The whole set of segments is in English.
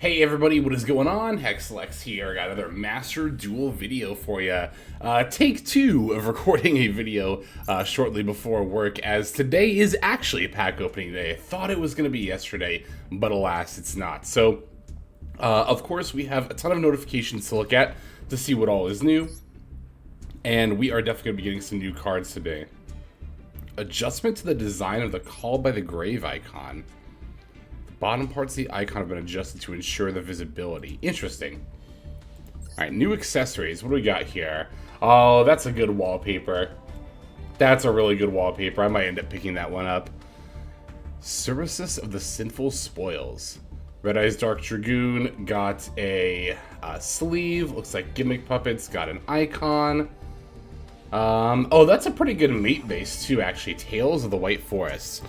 Hey everybody, what is going on? Hexlex here. Got another Master Duel video for you. Take two of recording a video shortly before work, as today is actually a pack opening day. I thought it was going to be yesterday, but alas, it's not. So, of course, we have a ton of notifications to look at to see what all is new, and we are definitely going to be getting some new cards today. Adjustment to the design of the Call by the Grave icon. Bottom parts of the icon have been adjusted to ensure the visibility. Interesting. Alright, new accessories. What do we got here? Oh, that's a good wallpaper. That's a really good wallpaper. I might end up picking that one up. Services of the Sinful Spoils. Red Eyes Dark Dragoon got a sleeve. Looks like Gimmick Puppets got an icon. Oh, that's a pretty good mate base too, actually. Tales of the White Forest.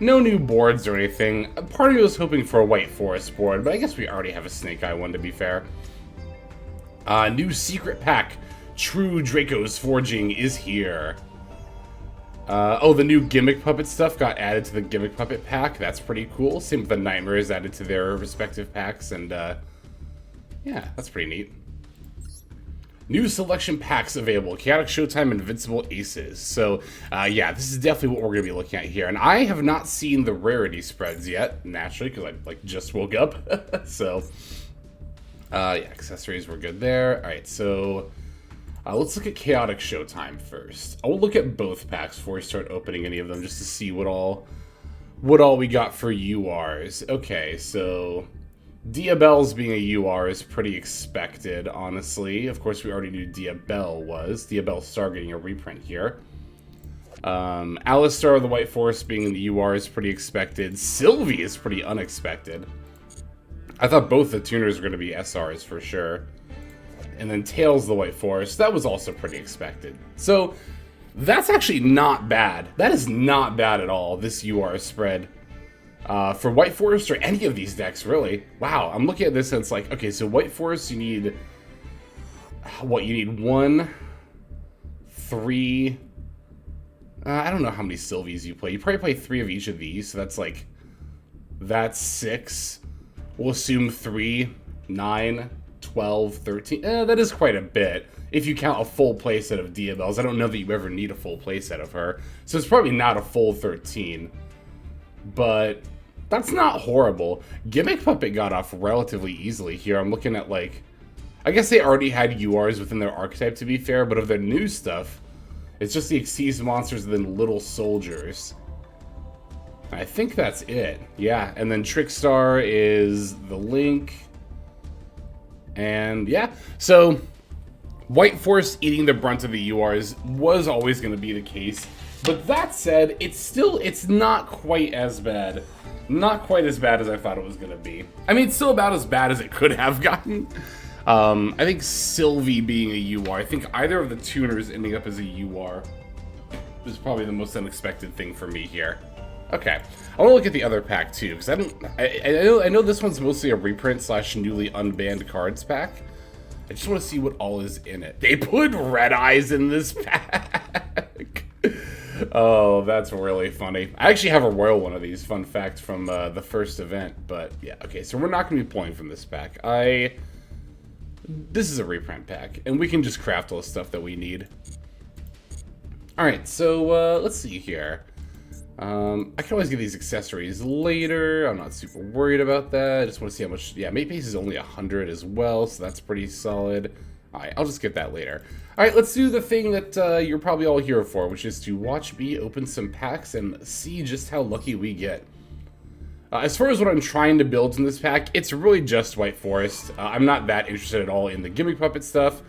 No new boards or anything. Part of me was hoping for a White Forest board, but I guess we already have a Snake Eye one, to be fair. New secret pack, True Draco's Forging, is here. Oh, the new Gimmick Puppet stuff got added to the Gimmick Puppet pack. That's pretty cool. Same with the Nightmares added to their respective packs, and yeah, that's pretty neat. New selection packs available. Chaotic Showtime, Invincible Aces. So, yeah, this is definitely what we're going to be looking at here. And I have not seen the rarity spreads yet, naturally, because I, just woke up. So, yeah, accessories were good there. All right, so let's look at Chaotic Showtime first. I will look at both packs before we start opening any of them, just to see what all we got for URs. Okay, so Diabelle's being a UR is pretty expected, honestly. Of course, we already knew Diabelle was. Diabelle Star getting a reprint here. Alistar of the White Forest being in the UR is pretty expected. Sylvie is pretty unexpected. I thought both the tuners were going to be SRs for sure. And then Tails of the White Forest, that was also pretty expected. So, that's actually not bad. That is not bad at all, this UR spread. For White Forest or any of these decks, really. Wow, I'm looking at this and it's like, okay, so White Forest, you need, what, you need 1, 3, I don't know how many Sylvies you play. You probably play 3 of each of these, so that's 6. We'll assume 3, 9, 12, 13. That is quite a bit, if you count a full playset of Diabelles. I don't know that you ever need a full playset of her, so it's probably not a full 13. But that's not horrible. Gimmick Puppet got off relatively easily here. I'm looking at, like, I guess they already had URs within their archetype, to be fair, but of their new stuff, it's just the Exceeds Monsters and then Little Soldiers. I think that's it. Yeah, and then Trickstar is the Link. And yeah, so White Forest eating the brunt of the URs was always going to be the case. But that said, it's not quite as bad. Not quite as bad as I thought it was going to be. I mean, it's still about as bad as it could have gotten. I think Sylvie being a UR, I think either of the tuners ending up as a UR is probably the most unexpected thing for me here. Okay, I want to look at the other pack too, because I know this one's mostly a reprint / newly unbanned cards pack. I just want to see what all is in it. They put Red Eyes in this pack. Oh, that's really funny. I actually have a royal one of these, fun fact, from the first event. But yeah, okay, so we're not going to be pulling from this pack. This is a reprint pack, and we can just craft all the stuff that we need. Alright, so let's see here. I can always get these accessories later. I'm not super worried about that. I just want to see how much. Yeah, mate base is only 100 as well, so that's pretty solid. Alright, I'll just get that later. Alright, let's do the thing that you're probably all here for, which is to watch me open some packs and see just how lucky we get. As far as what I'm trying to build in this pack, it's really just White Forest. I'm not that interested at all in the Gimmick Puppet stuff.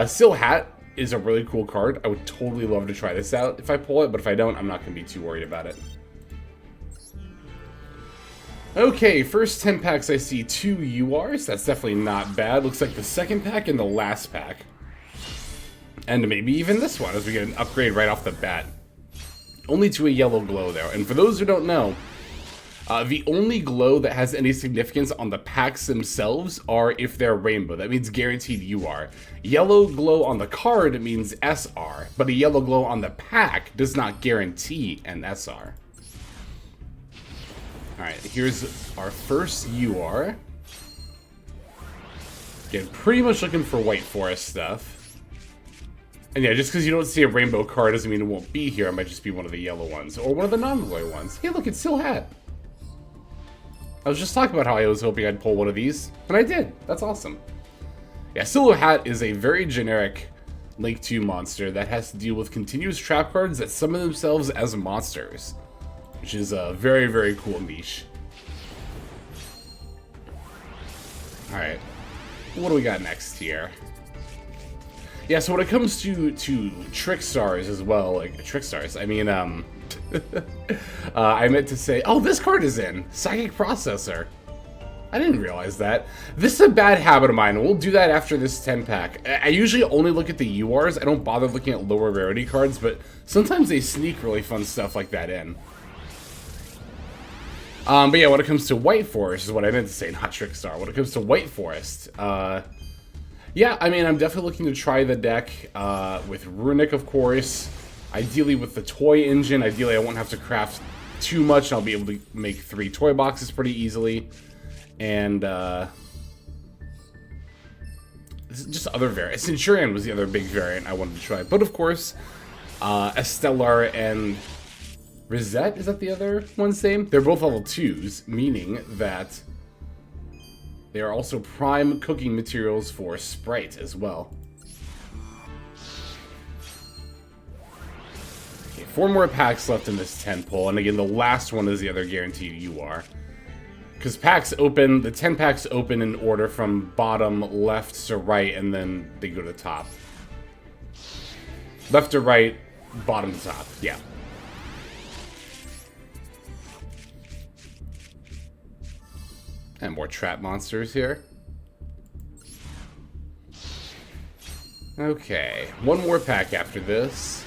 Still Hat is a really cool card. I would totally love to try this out if I pull it, but if I don't, I'm not going to be too worried about it. Okay, first 10 packs I see 2 URs. That's definitely not bad. Looks like the second pack and the last pack. And maybe even this one as we get an upgrade right off the bat. Only to a yellow glow though. And for those who don't know, the only glow that has any significance on the packs themselves are if they're rainbow. That means guaranteed UR. Yellow glow on the card means SR, but a yellow glow on the pack does not guarantee an SR. Alright, here's our first UR. Again, pretty much looking for White Forest stuff. And yeah, just because you don't see a rainbow card doesn't mean it won't be here. It might just be one of the yellow ones. Or one of the non-glory ones. Hey, look, it's still Hat. I was just talking about how I was hoping I'd pull one of these. And I did. That's awesome. Yeah, Silhouette Hat is a very generic Link 2 monster that has to deal with continuous trap cards that summon themselves as monsters. Which is a very, very cool niche. Alright. What do we got next here? Yeah, so when it comes to Trick Stars as well, like, Trick Stars, I mean, I meant to say, oh, this card is in! Psychic Processor. I didn't realize that. This is a bad habit of mine. We'll do that after this 10-pack. I usually only look at the URs. I don't bother looking at lower rarity cards, but sometimes they sneak really fun stuff like that in. But yeah, when it comes to White Forest, is what I meant to say, not Trick Star. When it comes to White Forest, yeah, I mean, I'm definitely looking to try the deck with Runic, of course. Ideally with the toy engine. Ideally, I won't have to craft too much. I'll be able to make 3 toy boxes pretty easily. And just other variants. Centurion was the other big variant I wanted to try. But of course, Estelar and Rosette, is that the other one's name? They're both level 2s, meaning that they are also prime cooking materials for Sprite as well. Okay, 4 more packs left in this 10 pull, and again, the last one is the other guaranteed UR. Because packs open, the 10 packs open in order from bottom left to right, and then they go to the top. Left to right, bottom to top, yeah. And more trap monsters here. Okay, 1 more pack after this.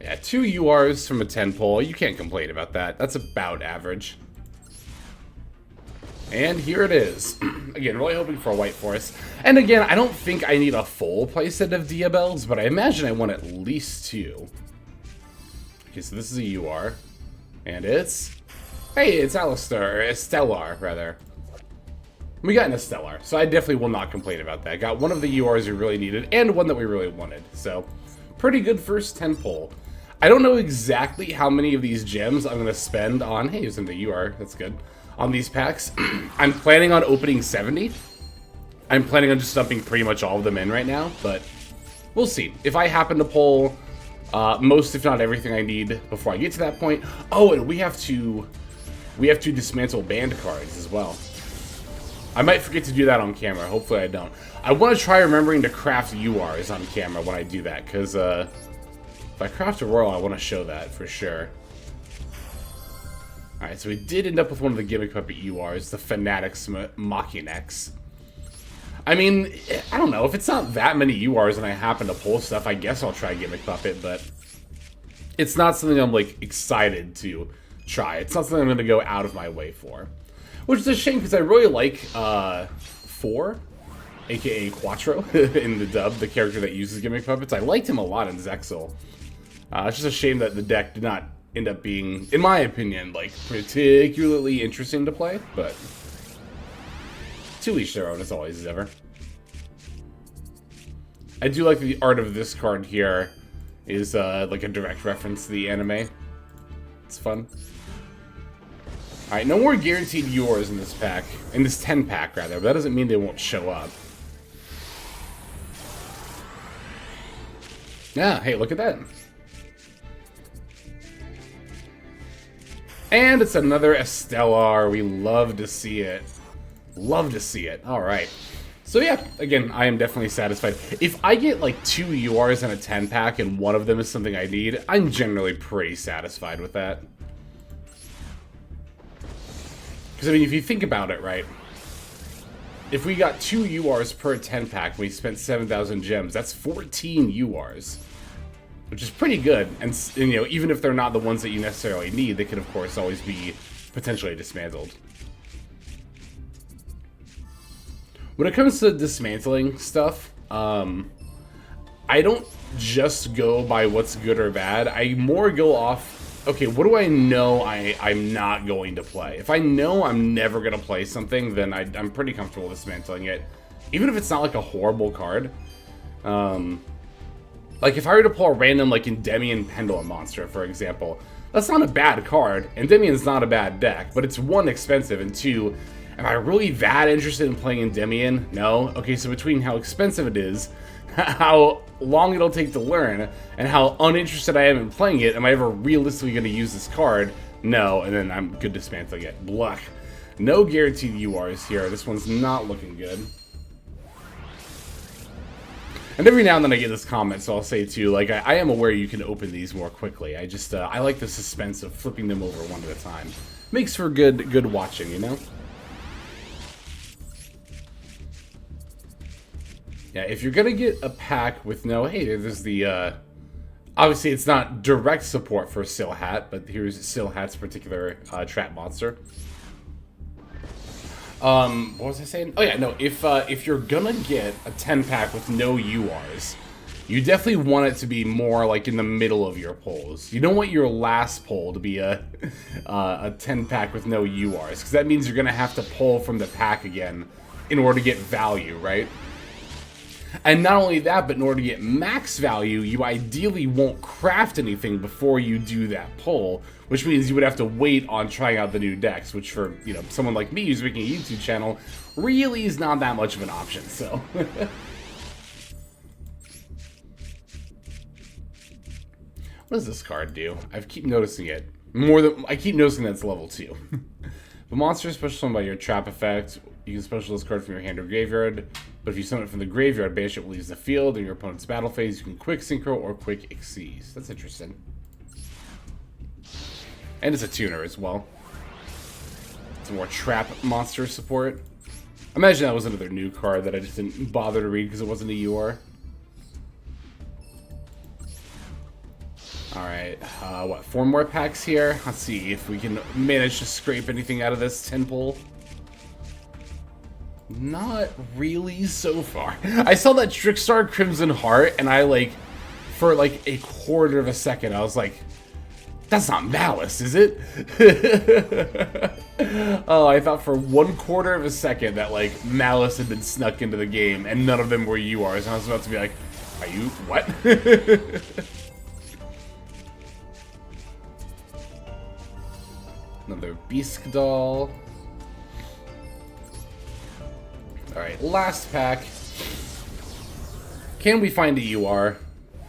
Yeah, 2 URs from a 10 pull. You can't complain about that. That's about average. And here it is. Again, really hoping for a White Forest. And again, I don't think I need a full playset of Diabelles, but I imagine I want at least 2. Okay, so this is a UR. And it's... Hey, it's Alistair, or Estelar, rather. We got an Estelar, so I definitely will not complain about that. Got one of the URs we really needed, and one that we really wanted. So, pretty good first 10 pull. I don't know exactly how many of these gems I'm going to spend on... Hey, here's the UR, that's good. On these packs. I'm planning on opening 70. I'm planning on just dumping pretty much all of them in right now, but we'll see. If I happen to pull most, if not everything I need before I get to that point... Oh, and we have to dismantle banned cards as well. I might forget to do that on camera. Hopefully I don't. I want to try remembering to craft URs on camera when I do that, because if I craft a Royal, I want to show that for sure. Alright, so we did end up with one of the Gimmick Puppet URs, the Fanatics Machinex. I mean, I don't know. If it's not that many URs and I happen to pull stuff, I guess I'll try Gimmick Puppet, but it's not something I'm, like, excited to try. It's not something I'm going to go out of my way for. Which is a shame, because I really like 4, aka Quattro, in the dub, the character that uses Gimmick Puppets. I liked him a lot in Zexal. It's just a shame that the deck did not end up being, in my opinion, like, particularly interesting to play, but to each their own, as always as ever. I do like the art of this card here is, like, a direct reference to the anime. It's fun. Alright, no more guaranteed URs in this pack. In this 10-pack, rather. But that doesn't mean they won't show up. Yeah, hey, look at that. And it's another Estelar. We love to see it. Love to see it. Alright. So yeah, again, I am definitely satisfied. If I get like 2 URs in a 10-pack and one of them is something I need, I'm generally pretty satisfied with that. Because, I mean, if you think about it, right? If we got 2 URs per 10-pack and we spent 7,000 gems, that's 14 URs. Which is pretty good. And, you know, even if they're not the ones that you necessarily need, they could, of course, always be potentially dismantled. When it comes to dismantling stuff, I don't just go by what's good or bad. I more go off, okay, what do I know I'm not going to play? If I know I'm never going to play something, then I'm pretty comfortable dismantling it. even if it's not like a horrible card. Like if I were to pull a random like Endymion Pendulum monster, for example, that's not a bad card. Endymion's not a bad deck, but it's one, expensive, and two, am I really that interested in playing Endymion? No. Okay, so between how expensive it is, how long it'll take to learn, and how uninterested I am in playing it, am I ever realistically going to use this card? No, and then I'm good dismantling it. Blah. No guaranteed URs here. This one's not looking good. And every now and then I get this comment, so I'll say too, like, I am aware you can open these more quickly. I just, I like the suspense of flipping them over one at a time. Makes for good watching, you know? Yeah, if you're gonna get a pack with no, hey, there's the, obviously it's not direct support for Silhat, but here's Silhat's particular, trap monster. What was I saying? Oh yeah, no, if you're gonna get a 10-pack with no URs, you definitely want it to be more like in the middle of your pulls. You don't want your last pull to be a 10-pack with no URs, because that means you're gonna have to pull from the pack again in order to get value, right? And not only that, but in order to get max value, you ideally won't craft anything before you do that pull, which means you would have to wait on trying out the new decks, which for, you know, someone like me who's making a YouTube channel, really is not that much of an option, so. What does this card do? I keep noticing it. I keep noticing that it's level 2. The monster is special summoned by your trap effect. You can special this card from your hand or graveyard, but if you summon it from the graveyard, banish it leaves the field. In your opponent's battle phase, you can quick synchro or quick exceed. That's interesting. And it's a tuner as well. Some more trap monster support. Imagine that was another new card that I just didn't bother to read because it wasn't a UR. Alright, what, 4 more packs here? Let's see if we can manage to scrape anything out of this 10 pull. Not really so far. I saw that Trickstar Crimson Heart, and I, like, for like a quarter of a second, I was like, that's not Malice, is it? Oh, I thought for 1/4 of a second that, like, Malice had been snuck into the game, and none of them were URs, and I was about to be like, are you, what? Another Beast Doll. Alright, last pack. Can we find a UR?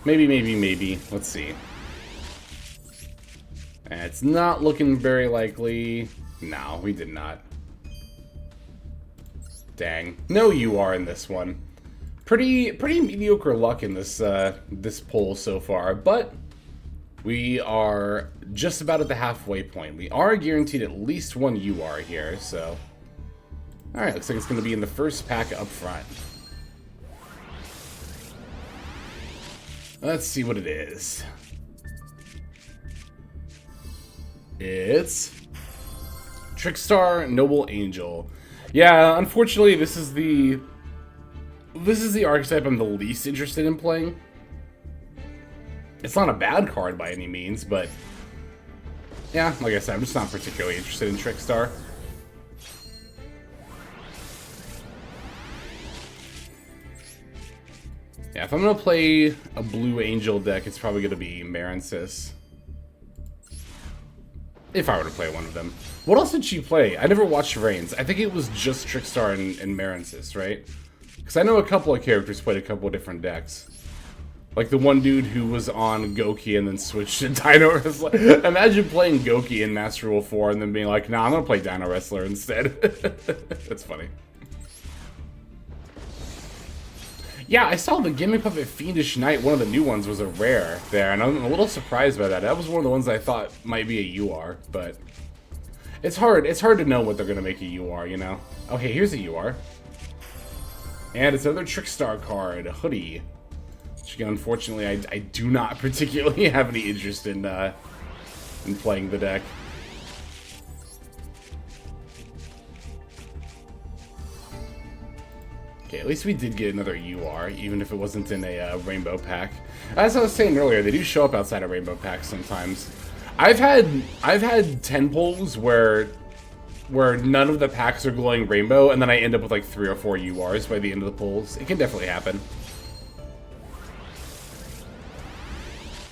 Maybe, maybe, maybe. Let's see. And it's not looking very likely. No, we did not. Dang. No UR in this one. Pretty mediocre luck in this this poll so far, but we are just about at the halfway point. We are guaranteed at least one UR here, so... Alright, looks like it's going to be in the first pack up front. Let's see what it is. It's... Trickstar Noble Angel. Yeah, unfortunately, this is the archetype I'm the least interested in playing. It's not a bad card by any means, but... Yeah, like I said, I'm just not particularly interested in Trickstar. Yeah, if I'm going to play a blue angel deck, it's probably going to be Maransis. If I were to play one of them. What else did she play? I never watched Reigns. I think it was just Trickstar and Maransis, right? Because I know a couple of characters played a couple of different decks. Like the one dude who was on Goki and then switched to Dino Wrestler. Imagine playing Goki in Master Rule 4 and then being like, nah, I'm going to play Dino Wrestler instead. That's funny. Yeah, I saw the Gimmick Puppet Fiendish Knight, one of the new ones, was a rare there, and I'm a little surprised by that. That was one of the ones I thought might be a UR, but it's hard to know what they're going to make a UR, you know? Okay, here's a UR. And it's another Trickstar card, Hoodie. Which, again, unfortunately, I do not particularly have any interest in playing the deck. Okay, at least we did get another UR, even if it wasn't in a rainbow pack. As I was saying earlier, they do show up outside of rainbow packs sometimes. I've had 10 pulls where where none of the packs are glowing rainbow, and then I end up with like 3 or 4 URs by the end of the pulls. It can definitely happen.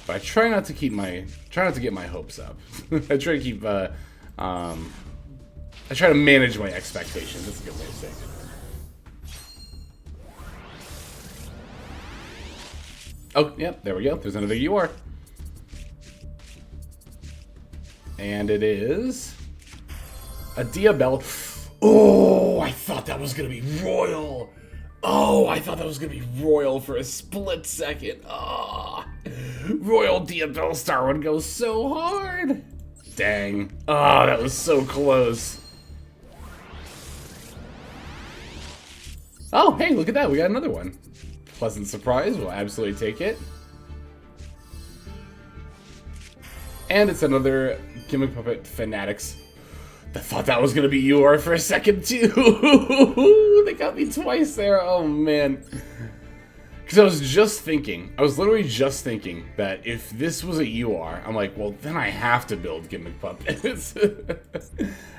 But I try not to keep my get my hopes up. I try to keep I try to manage my expectations. That's a good way to say it. Oh, yep, there we go. There's another UR. And it is a Diabell. Oh, I thought that was going to be Royal. Oh, I thought that was going to be Royal for a split second. Oh, Royal Diabell Star would go so hard. Dang. Oh, that was so close. Oh, hey, look at that. We got another one. Pleasant surprise. We'll absolutely take it. And it's another Gimmick Puppet Fanatics. I thought that was going to be UR for a second, too. They got me twice there. Oh, man. Because I was just thinking, I was literally just thinking that if this was a UR, I'm like, well, then I have to build Gimmick Puppets.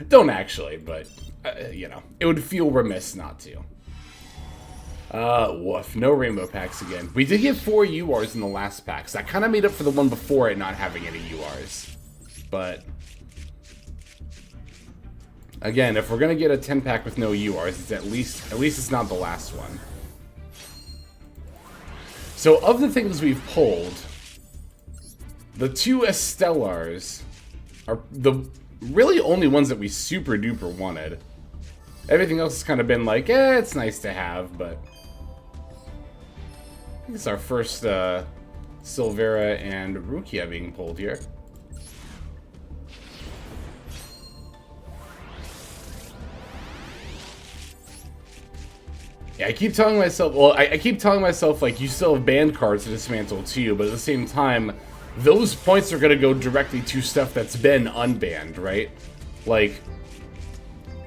Don't actually, but, you know, it would feel remiss not to. Woof. No rainbow packs again. We did get 4 URs in the last pack, so that kind of made up for the one before it not having any URs. But again, if we're gonna get a 10 pack with no URs, it's at least it's not the last one. So of the things we've pulled, the 2 Estellars are the really only ones that we super duper wanted. Everything else has kind of been like, it's nice to have, but I think it's our first Silvera and Rukia being pulled here. Yeah, I keep telling myself, well, I keep telling myself, like, you still have banned cards to dismantle too, but at the same time, those points are going to go directly to stuff that's been unbanned, right? Like,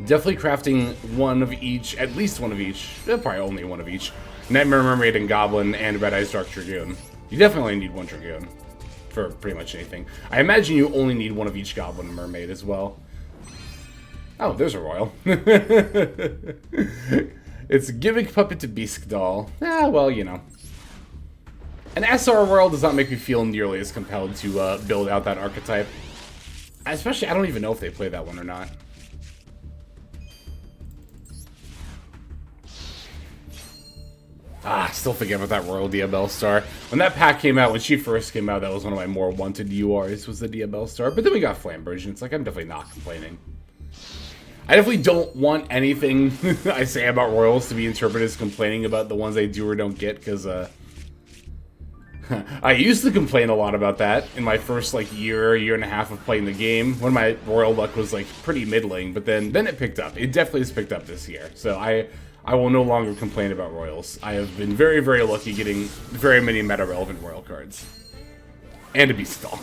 definitely crafting one of each, at least one of each, probably only one of each, Nightmare Mermaid and Goblin and Red Eyes Dark Dragoon. You definitely need 1 Dragoon for pretty much anything. I imagine you only need 1 of each Goblin and Mermaid as well. Oh, there's a Royal. It's Gimmick Puppet to Beast Doll. Ah, well, you know. An SR Royal does not make me feel nearly as compelled to build out that archetype. Especially, I don't even know if they play that one or not. Ah, still thinking about that Royal Diabell Star. When that pack came out, when she first came out, that was one of my more wanted URs, was the Diabell Star. But then we got Flamberge, it's like, I'm definitely not complaining. I definitely don't want anything I say about Royals to be interpreted as complaining about the ones I do or don't get, because, I used to complain a lot about that in my first, like, year and a half of playing the game, when my Royal luck was, like, pretty middling, but then it picked up. It definitely has picked up this year, so I will no longer complain about Royals. I have been very, very lucky getting very many meta-relevant Royal cards. And a Beast Doll.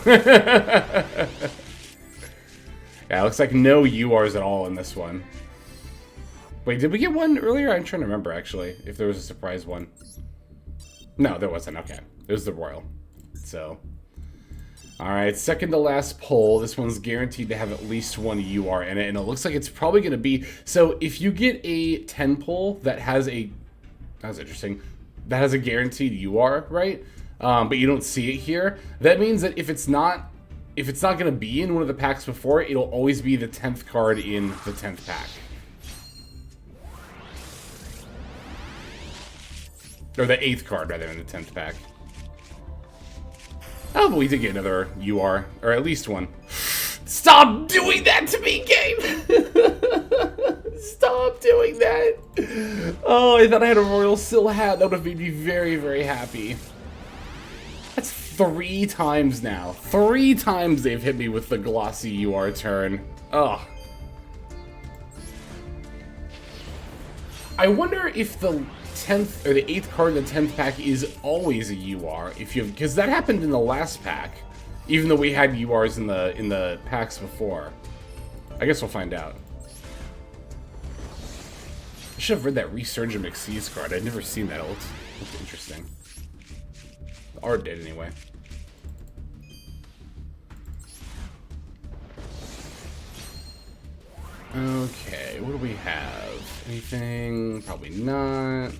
Yeah, it looks like no URs at all in this one. Wait, did we get one earlier? I'm trying to remember, actually, if there was a surprise one. No, there wasn't. Okay. It was the Royal. So, alright, second to last pull. This one's guaranteed to have at least 1 UR in it, and it looks like it's probably going to be... So, if you get a 10 pull that has a... That's interesting. That has a guaranteed UR, right? But you don't see it here. That means that if it's not going to be in one of the packs before, it'll always be the 10th card in the 10th pack. Or the 8th card, rather, in the 10th pack. Oh, but we did get another UR, or at least one. Stop doing that to me, game! Stop doing that! Oh, I thought I had a Royal Sil hat. That would have made me very, very happy. That's 3 times now. 3 times they've hit me with the glossy UR turn. Ugh. I wonder if the 10th or the 8th card in the 10th pack is always a UR, if you, because that happened in the last pack, even though we had URs in the packs before. I guess we'll find out. I should have read that Resurgent McSee's card. I'd never seen that. It looked interesting. The art did anyway. Okay, what do we have? Anything? Probably not.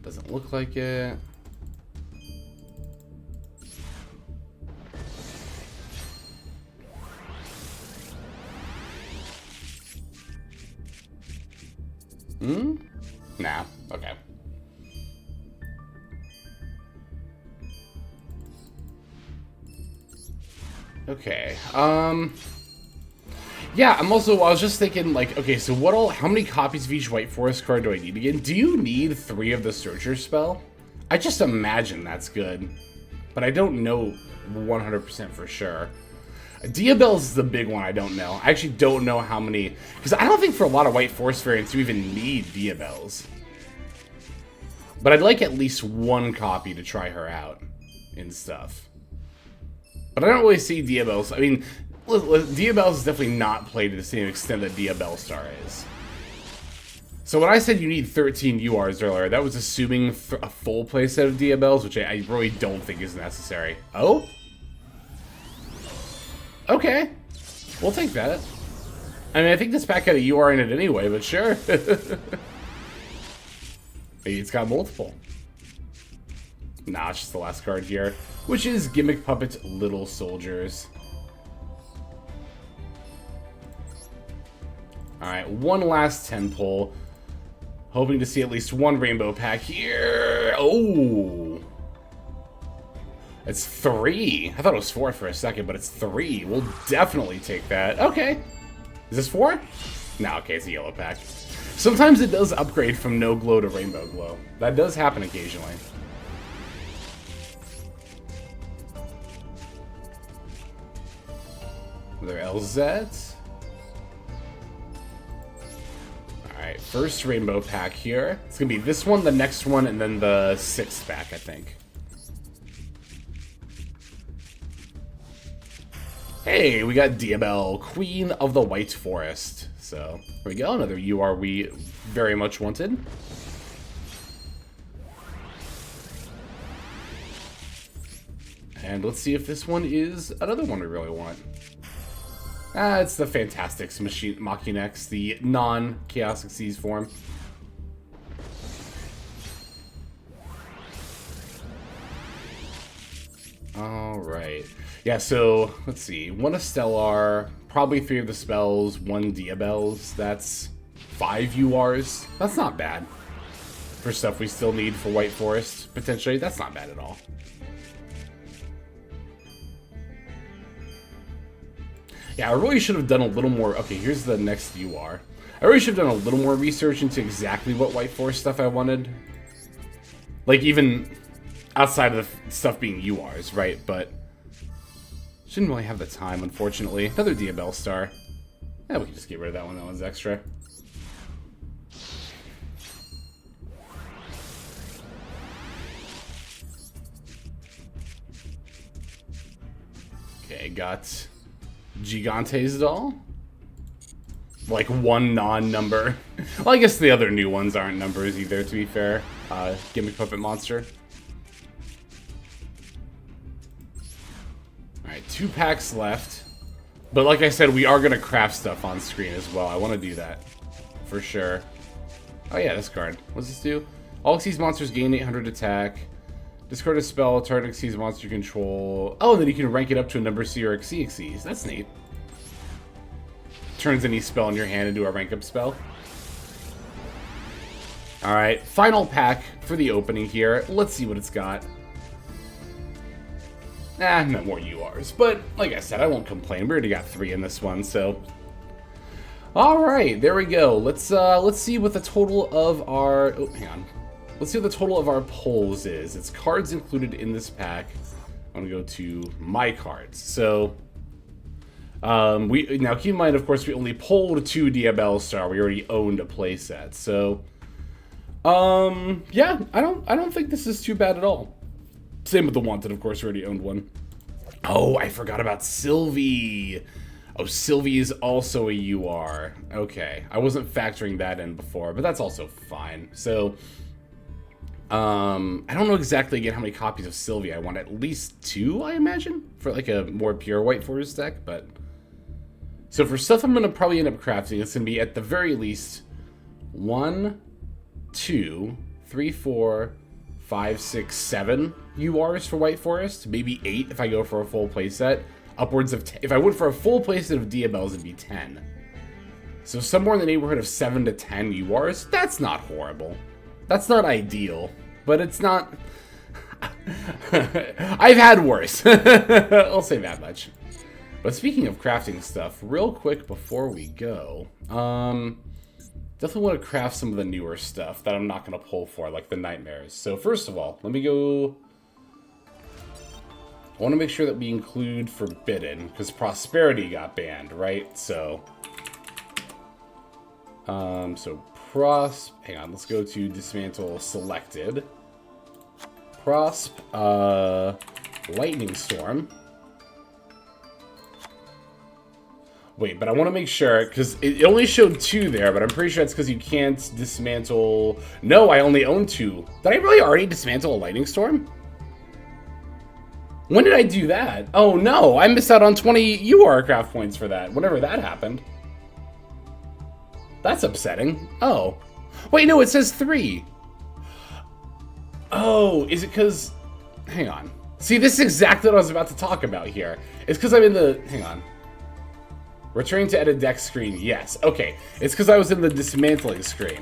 Doesn't look like it. Hmm? Nah. Okay. Okay. Yeah, I was just thinking, like, okay, so how many copies of each White Forest card do I need again? Do you need 3 of the Searcher spell? I just imagine that's good, but I don't know 100% for sure. Diabell's is the big one I don't know. I actually don't know how many, because I don't think for a lot of White Forest variants you even need Diabells. But I'd like at least 1 copy to try her out and stuff. But I don't really see Diabells. I mean, Diabell's is definitely not played to the same extent that Diabellstar is. So when I said you need 13 URs earlier, that was assuming a full playset of Diabells, which I really don't think is necessary. Oh? Okay. We'll take that. I mean, I think this pack had a UR in it anyway, but sure. Maybe it's got multiple. Nah, it's just the last card here, which is Gimmick Puppet Little Soldiers. Alright, one last 10 pull. Hoping to see at least 1 rainbow pack here. Oh! It's 3. I thought it was 4 for a second, but it's 3. We'll definitely take that. Okay. Is this 4? No, okay, it's a yellow pack. Sometimes it does upgrade from no glow to rainbow glow. That does happen occasionally. Another LZ. Alright, first rainbow pack here. It's gonna be this one, the next one, and then the 6th pack, I think. Hey, we got Diabell, Queen of the White Forest. So, here we go, another UR we very much wanted. And let's see if this one is another one we really want. It's the Fantastics Machinex, the non-Chaos Xyz form. Alright. Yeah, so, let's see. 1 Stellar, probably 3 of the spells, 1 Diabells. That's 5 URs. That's not bad. For stuff we still need for White Forest, potentially. That's not bad at all. Yeah, I really should have done a little more. Okay, here's the next UR. I really should have done a little more research into exactly what White Forest stuff I wanted. Like, even outside of the stuff being URs, right? But shouldn't really have the time, unfortunately. Another Diabellstar. Yeah, we can just get rid of that one. That one's extra. Okay, got Gigante's doll. Like 1 non-number. Well, I guess the other new ones aren't numbers either, to be fair. Gimmick Puppet Monster. Alright, 2 packs left. But like I said, we are going to craft stuff on screen as well. I want to do that. For sure. Oh yeah, this card. What does this do? All Xyz monsters gain 800 attack. Discard a spell, target Xyz monster you control. Oh, and then you can rank it up to a number C or Xyz. That's neat. Turns any spell in your hand into a rank up spell. Alright, final pack for the opening here. Let's see what it's got. No more URs. But, like I said, I won't complain. We already got 3 in this one, so. Alright, there we go. Let's see what the total of our... Oh, hang on. Let's see what the total of our pulls is. It's cards included in this pack. I'm going to go to my cards. So, now keep in mind, of course, we only pulled 2 Diabellstar. We already owned a playset. So, yeah, I don't think this is too bad at all. Same with the Wanted, of course, we already owned one. Oh, I forgot about Sylvie. Oh, Sylvie is also a UR. Okay, I wasn't factoring that in before, but that's also fine. So, I don't know exactly again how many copies of Sylvie I want. At least 2, I imagine, for like a more pure White Forest deck, but So for stuff I'm going to probably end up crafting, it's going to be at the very least 1, 2, 3, 4, 5, 6, 7 URs for White Forest. Maybe 8 if I go for a full playset. Upwards of 10. If I went for a full playset of Diabels, it'd be 10. So somewhere in the neighborhood of 7 to 10 URs. That's not horrible. That's not ideal. But it's not... I've had worse. I'll say that much. But speaking of crafting stuff, real quick before we go, definitely want to craft some of the newer stuff that I'm not going to pull for, like the nightmares. So first of all, let me go... I want to make sure that we include Forbidden, because Prosperity got banned, right? So... hang on, let's go to Dismantle Selected. Lightning Storm. Wait, but I want to make sure, because it only showed 2 there, but I'm pretty sure it's because you can't dismantle... No, I only own 2. Did I really already dismantle a Lightning Storm? When did I do that? Oh no, I missed out on 20 UR craft points for that, whenever that happened. That's upsetting. Oh. Wait, no, it says 3. Oh, is it because... Hang on. See, this is exactly what I was about to talk about here. It's because I'm in the... Hang on. Returning to edit deck screen, yes. Okay, it's because I was in the dismantling screen.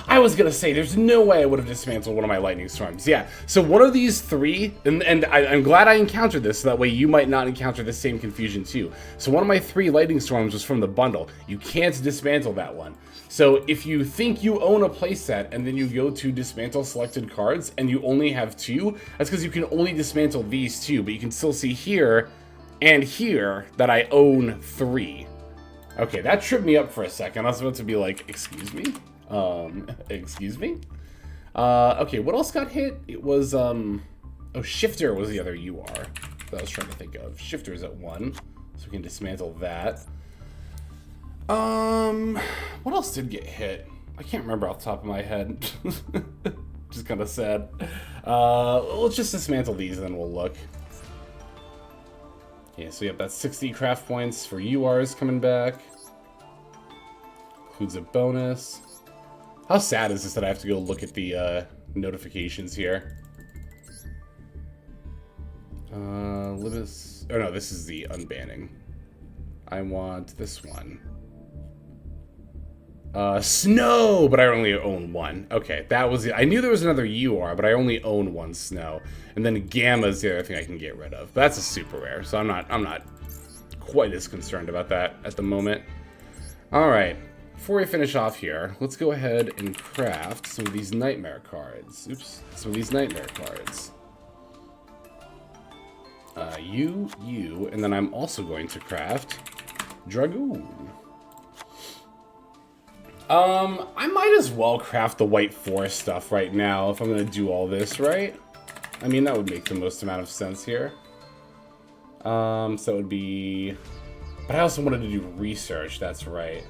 I was gonna say, there's no way I would have dismantled one of my lightning storms. Yeah, so one of these 3, and I'm glad I encountered this, so that way you might not encounter the same confusion too. So one of my 3 lightning storms was from the bundle. You can't dismantle that one. So if you think you own a playset and then you go to dismantle selected cards and you only have 2, that's because you can only dismantle these 2, but you can still see here and here that I own 3. Okay, that tripped me up for a second. I was about to be like, excuse me? Excuse me? Okay, what else got hit? It was, oh, Shifter was the other UR that I was trying to think of. Shifter's at 1, so we can dismantle that. What else did get hit? I can't remember off the top of my head. Just kind of sad. Let's just dismantle these and then we'll look. Okay, so yep, that's 60 craft points for URs coming back. Includes a bonus. How sad is this that I have to go look at the notifications here? Libis... Oh no, this is the unbanning. I want this one. Snow! But I only own 1. Okay, that was it. I knew there was another UR, but I only own 1 Snow. And then Gamma's the other thing I can get rid of. But that's a super rare, so I'm not quite as concerned about that at the moment. Alright, before we finish off here, let's go ahead and craft some of these nightmare cards. Oops, some of these nightmare cards. You, and then I'm also going to craft Dragoon. I might as well craft the White Forest stuff right now if I'm gonna do all this, right? I mean, that would make the most amount of sense here. So it would be... But I also wanted to do research, that's right.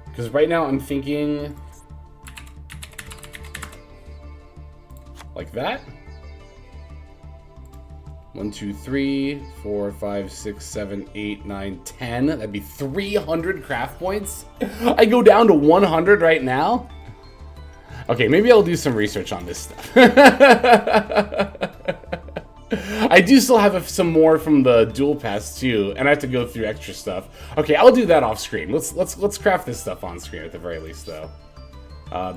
Because right now I'm thinking... Like that? 1, 2, 3, 4, 5, 6, 7, 8, 9, 10. That'd be 300 craft points. I go down to 100 right now. Okay, maybe I'll do some research on this stuff. I do still have some more from the dual pass too, and I have to go through extra stuff. Okay, I'll do that off screen. Let's craft this stuff on screen at the very least, though.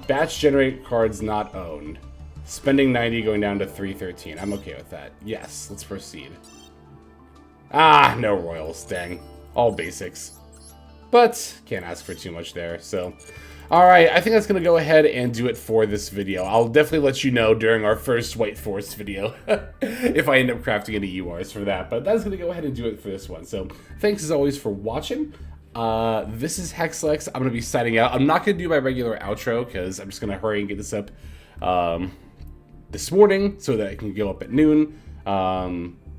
Batch generate cards not owned. Spending 90, going down to 313. I'm okay with that. Yes, let's proceed. Ah, no royals, dang. All basics. But, can't ask for too much there, so... Alright, I think that's going to go ahead and do it for this video. I'll definitely let you know during our first White Forest video if I end up crafting any URs for that. But that's going to go ahead and do it for this one. So, thanks as always for watching. This is Hexlex. I'm going to be signing out. I'm not going to do my regular outro because I'm just going to hurry and get this up this morning so that it can go up at noon,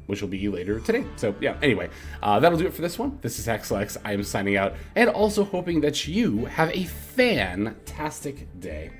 which will be later today. So yeah, anyway, that'll do it for this one. This is Hexlex. I am signing out and also hoping that you have a fantastic day.